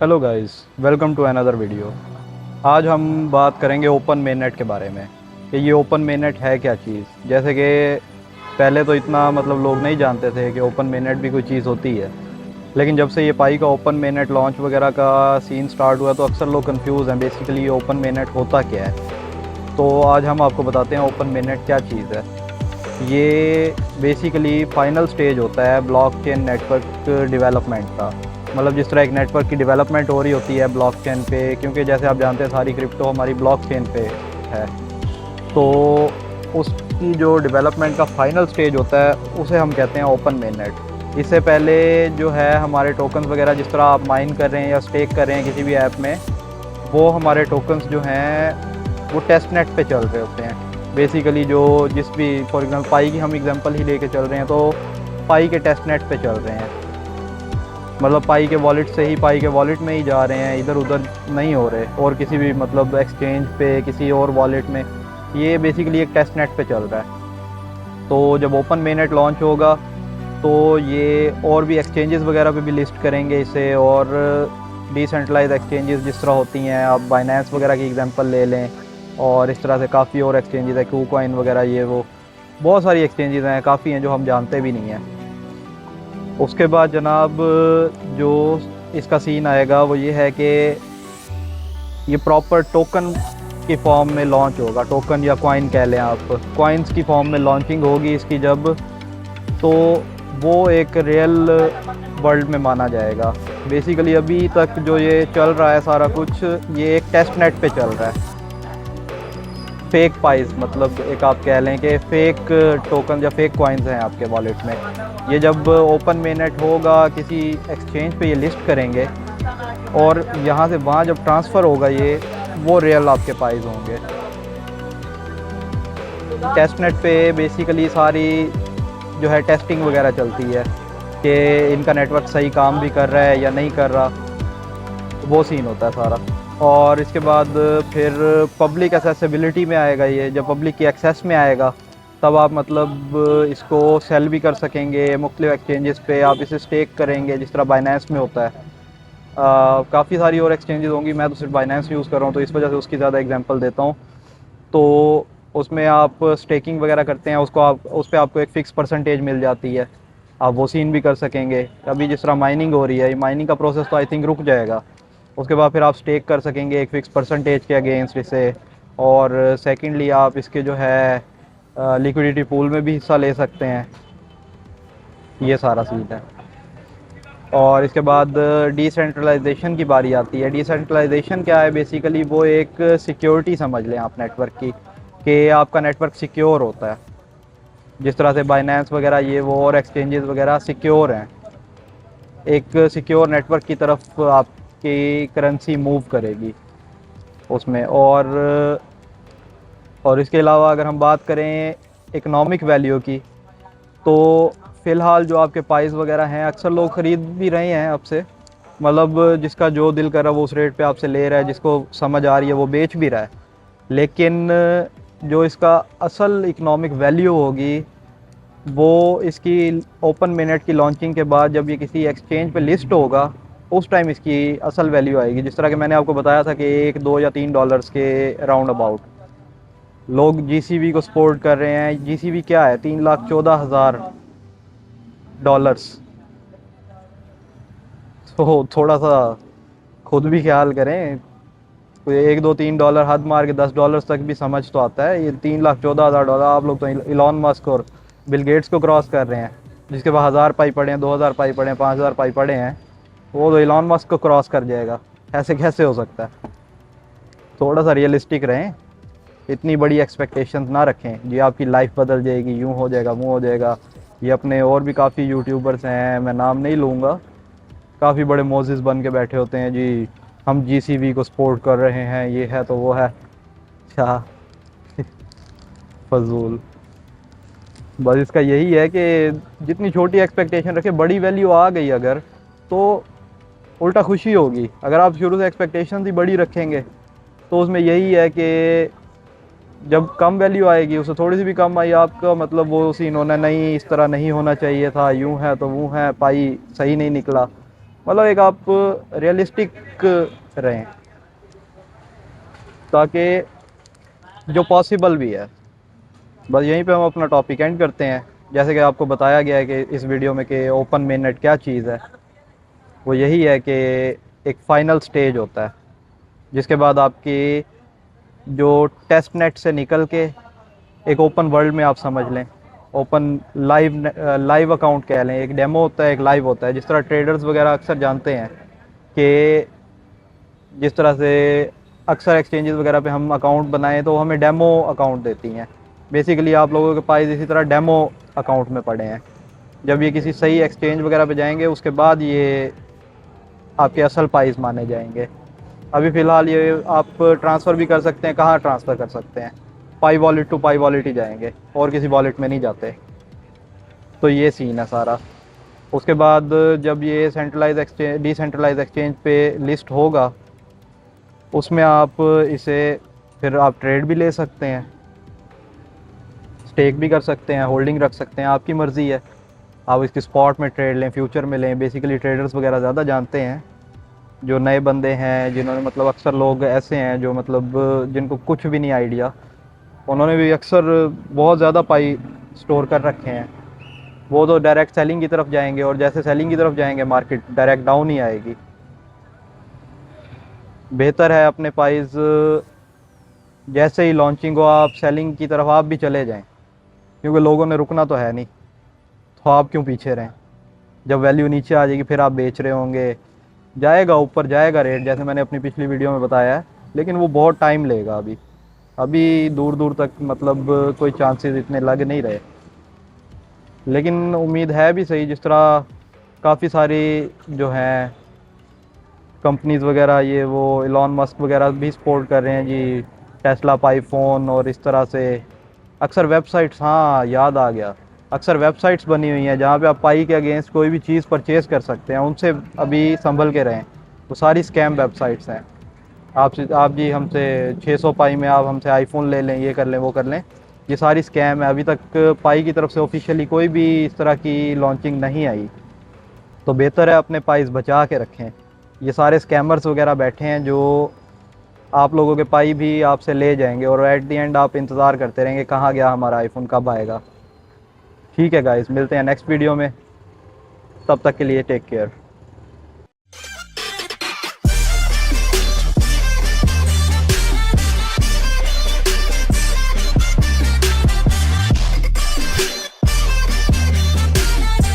Hello guys, welcome to another video. आज हम बात करेंगे ओपन मेननेट के बारे में कि ये ओपन मेननेट है क्या चीज़। जैसे कि पहले तो इतना लोग नहीं जानते थे कि ओपन मेननेट भी कोई चीज़ होती है। लेकिन जब से ये पाई का ओपन मेननेट लॉन्च वगैरह का सीन स्टार्ट हुआ तो अक्सर लोग कंफ्यूज हैं बेसिकली ये ओपन मेननेट होता क्या है। तो आज हम आपको बताते हैं ओपन मेननेट क्या चीज़ है। ये बेसिकली फाइनल स्टेज होता है ब्लॉकचेन नेटवर्क डेवलपमेंट का। जिस तरह एक नेटवर्क की डेवलपमेंट हो रही होती है ब्लॉकचेन पे, क्योंकि जैसे आप जानते हैं सारी क्रिप्टो हमारी ब्लॉकचेन पे है। तो उसकी जो डेवलपमेंट का फाइनल स्टेज होता है उसे हम कहते हैं ओपन मेननेट। इससे पहले जो है हमारे टोकन्स वगैरह जिस तरह आप माइन कर रहे हैं या स्टेक कर रहे हैं किसी भी ऐप में, वो हमारे टोकन्स जो हैं वो टेस्ट नेट पे चल रहे होते हैं। बेसिकली जो जिस भी फॉर एग्जांपल पाई की हम एग्जांपल ही लेके चल रहे हैं तो पाई के टेस्ट नेट पे चल रहे हैं। पाई के वॉलेट से ही पाई के वॉलेट में ही जा रहे हैं, इधर उधर नहीं हो रहे और किसी भी एक्सचेंज पे किसी और वॉलेट में। ये बेसिकली एक टेस्ट नेट पे चल रहा है। तो जब ओपन मेननेट लॉन्च होगा तो ये और भी एक्सचेंजेस वगैरह पे भी लिस्ट करेंगे इसे, और डिसेंट्रलाइज एक्सचेंजेस जिस तरह होती हैं, आप बाइनेंस वगैरह की एग्जांपल ले लें, और इस तरह से काफ़ी और एक्सचेंजेस है, KuCoin वगैरह, ये वो बहुत सारी एक्सचेंजेस हैं, काफ़ी हैं जो हम जानते भी नहीं हैं। उसके बाद जनाब जो इसका सीन आएगा वो ये है कि ये प्रॉपर टोकन की फॉर्म में लॉन्च होगा। टोकन या कॉइन कह लें आप, कॉइन्स की फॉर्म में लॉन्चिंग होगी इसकी जब, तो वो एक रियल वर्ल्ड में माना जाएगा। बेसिकली अभी तक जो ये चल रहा है सारा कुछ, ये एक टेस्ट नेट पे चल रहा है। फेक पाइस एक आप कह लें कि फेक टोकन या फेक कॉइन्स हैं आपके वॉलेट में। ये जब ओपन मेननेट होगा किसी एक्सचेंज पे ये लिस्ट करेंगे और यहाँ से वहाँ जब ट्रांसफ़र होगा ये, वो रियल आपके पाइस होंगे। टेस्ट नेट पे बेसिकली सारी जो है टेस्टिंग वगैरह चलती है कि इनका नेटवर्क सही काम भी कर रहा है या नहीं कर रहा, वो सीन होता है सारा। और इसके बाद फिर पब्लिक एक्सेसिबिलिटी में आएगा ये। जब पब्लिक की एक्सेस में आएगा तब आप इसको सेल भी कर सकेंगे मुख्तलिफ एक्सचेंजेस पे, आप इसे स्टेक करेंगे जिस तरह बाइनेंस में होता है। काफ़ी सारी और एक्सचेंजेस होंगी, मैं तो सिर्फ बाइनेंस यूज़ कर रहा हूँ तो इस वजह से उसकी ज़्यादा एग्जांपल देता हूँ। तो उसमें आप स्टेकिंग वगैरह करते हैं, उसको आप उस पर आपको एक फ़िक्स परसेंटेज मिल जाती है, आप वो सीन भी कर सकेंगे। अभी जिस तरह माइनिंग हो रही है, माइनिंग का प्रोसेस तो आई थिंक रुक जाएगा। उसके बाद फिर आप स्टेक कर सकेंगे एक फ़िक्स परसेंटेज के अगेंस्ट इसे। और सेकेंडली आप इसके जो है लिक्विडिटी पूल में भी हिस्सा ले सकते हैं। ये सारा सीन है। और इसके बाद डिसेंट्रलाइजेशन की बारी आती है। डिसेंट्रलाइजेशन क्या है? बेसिकली वो एक सिक्योरिटी समझ लें आप नेटवर्क की, कि आपका नेटवर्क सिक्योर होता है। जिस तरह से बाइनेंस वगैरह ये वो और एक्सचेंजेस वगैरह सिक्योर हैं, एक सिक्योर नेटवर्क की तरफ आपकी करेंसी मूव करेगी उसमें। और इसके अलावा अगर हम बात करें इकोनॉमिक वैल्यू की, तो फ़िलहाल जो आपके पाइस वगैरह हैं अक्सर लोग ख़रीद भी रहे हैं आपसे। जिसका जो दिल कर रहा है वो उस रेट पे आपसे ले रहा है, जिसको समझ आ रही है वो बेच भी रहा है। लेकिन जो इसका असल इकोनॉमिक वैल्यू होगी वो इसकी ओपन मेननेट की लॉन्चिंग के बाद जब ये किसी एक्सचेंज पे लिस्ट होगा, उस टाइम इसकी असल वैल्यू आएगी। जिस तरह कि मैंने आपको बताया था कि 1, 2 या 3 डॉलर्स के राउंड अबाउट लोग जीसीबी को सपोर्ट कर रहे हैं। जीसीबी क्या है? 3,14,000 डॉलर्स। तो थोड़ा सा खुद भी ख्याल करें। कोई 1, 2, 3 डॉलर हद मार के 10 डॉलर तक भी समझ तो आता है। ये 3,14,000 डॉलर आप लोग तो इलॉन मस्क और बिल गेट्स को क्रॉस कर रहे हैं। जिसके पास 1,000 पाई पड़े हैं, 2,000 पाई पड़े हैं, 5,000 पाई पड़े हैं, वो तो इलॉन मस्क को क्रॉस कर जाएगा। ऐसे कैसे हो सकता है? थोड़ा सा रियलिस्टिक रहें, इतनी बड़ी एक्सपेक्टेशंस ना रखें जी आपकी लाइफ बदल जाएगी, यूँ हो जाएगा, वो हो जाएगा। ये अपने और भी काफ़ी यूट्यूबर्स हैं, मैं नाम नहीं लूँगा, काफ़ी बड़े मोजिस बन के बैठे होते हैं जी, हम जीसीबी को सपोर्ट कर रहे हैं, ये है तो वो है। अच्छा, फजूल। बस इसका यही है कि जितनी छोटी एक्सपेक्टेशन रखे, बड़ी वैल्यू आ गई अगर, तो उल्टा खुशी होगी। अगर आप शुरू से एक्सपेक्टेशन ही बड़ी रखेंगे तो उसमें यही है कि जब कम वैल्यू आएगी, उससे थोड़ी सी भी कम आई, आपका वो सीन होना नहीं, इस तरह नहीं होना चाहिए था, यूँ है तो वो है, पाई सही नहीं निकला। मतलब एक आप रियलिस्टिक रहें, ताकि जो पॉसिबल भी है। बस यहीं पे हम अपना टॉपिक एंड करते हैं। जैसे कि आपको बताया गया है कि इस वीडियो में कि ओपन मेननेट क्या चीज़ है, वो यही है कि एक फ़ाइनल स्टेज होता है जिसके बाद आपकी जो टेस्ट नेट से निकल के एक ओपन वर्ल्ड में आप समझ लें, ओपन लाइव अकाउंट कह लें। एक डेमो होता है, एक लाइव होता है। जिस तरह ट्रेडर्स वगैरह अक्सर जानते हैं कि जिस तरह से अक्सर एक्सचेंजेस वगैरह पे हम अकाउंट बनाएं तो हमें डेमो अकाउंट देती हैं। बेसिकली आप लोगों के पास इसी तरह डेमो अकाउंट में पड़े हैं। जब ये किसी सही एक्सचेंज वगैरह पे जाएंगे उसके बाद ये आपके असल पाइस माने जाएंगे। अभी फ़िलहाल ये आप ट्रांसफ़र भी कर सकते हैं। कहाँ ट्रांसफ़र कर सकते हैं? पाई वॉलेट टू पाई वॉलेट ही जाएंगे, और किसी वॉलेट में नहीं जाते। तो ये सीन है सारा। उसके बाद जब ये सेंट्रलाइज एक्सचेंज डिसेंट्रलाइज एक्सचेंज पे लिस्ट होगा, उसमें आप इसे फिर आप ट्रेड भी ले सकते हैं, स्टेक भी कर सकते हैं, होल्डिंग रख सकते हैं, आपकी मर्ज़ी है। आप इसकी स्पॉट में ट्रेड लें, फ्यूचर में लें। बेसिकली ट्रेडर्स वगैरह ज़्यादा जानते हैं। जो नए बंदे हैं जिन्होंने मतलब अक्सर लोग ऐसे हैं जो मतलब जिनको कुछ भी नहीं आइडिया, उन्होंने भी अक्सर बहुत ज़्यादा पाई स्टोर कर रखे हैं। वो तो डायरेक्ट सेलिंग की तरफ जाएंगे, और जैसे सेलिंग की तरफ जाएंगे मार्केट डायरेक्ट डाउन ही आएगी। बेहतर है अपने पाइज जैसे ही लॉन्चिंग हो आप सेलिंग की तरफ आप भी चले जाएं, क्योंकि लोगों ने रुकना तो है नहीं। तो आप क्यों पीछे रहें? जब वैल्यू नीचे आ जाएगी फिर आप बेच रहे होंगे। जाएगा ऊपर, जाएगा रेट, जैसे मैंने अपनी पिछली वीडियो में बताया है, लेकिन वो बहुत टाइम लेगा। अभी अभी दूर दूर तक मतलब कोई चांसेस इतने लग नहीं रहे। लेकिन उम्मीद है भी सही। जिस तरह काफ़ी सारी जो हैं कंपनीज़ वगैरह, ये वो इलॉन मस्क वगैरह भी सपोर्ट कर रहे हैं जी टेस्ला पाईफोन, और इस तरह से अक्सर वेबसाइट्स, हाँ याद आ गया, अक्सर वेबसाइट्स बनी हुई हैं जहाँ पे आप पाई के अगेंस्ट कोई भी चीज़ परचेज़ कर सकते हैं। उनसे अभी संभल के रहें, वो सारी स्कैम वेबसाइट्स हैं। आप जी हमसे 600 पाई में आप हमसे आईफोन ले लें, ये कर लें, वो कर लें, ये सारी स्कैम है। अभी तक पाई की तरफ से ऑफिशियली कोई भी इस तरह की लॉन्चिंग नहीं आई। तो बेहतर है अपने पाइस बचा के रखें। ये सारे स्कैमर्स वगैरह बैठे हैं जो आप लोगों के पाई भी आपसे ले जाएंगे, और एट द एंड आप इंतज़ार करते रहेंगे कहाँ गया हमारा आईफोन, कब आएगा। ठीक है गाइस, मिलते हैं नेक्स्ट वीडियो में। तब तक के लिए टेक केयर।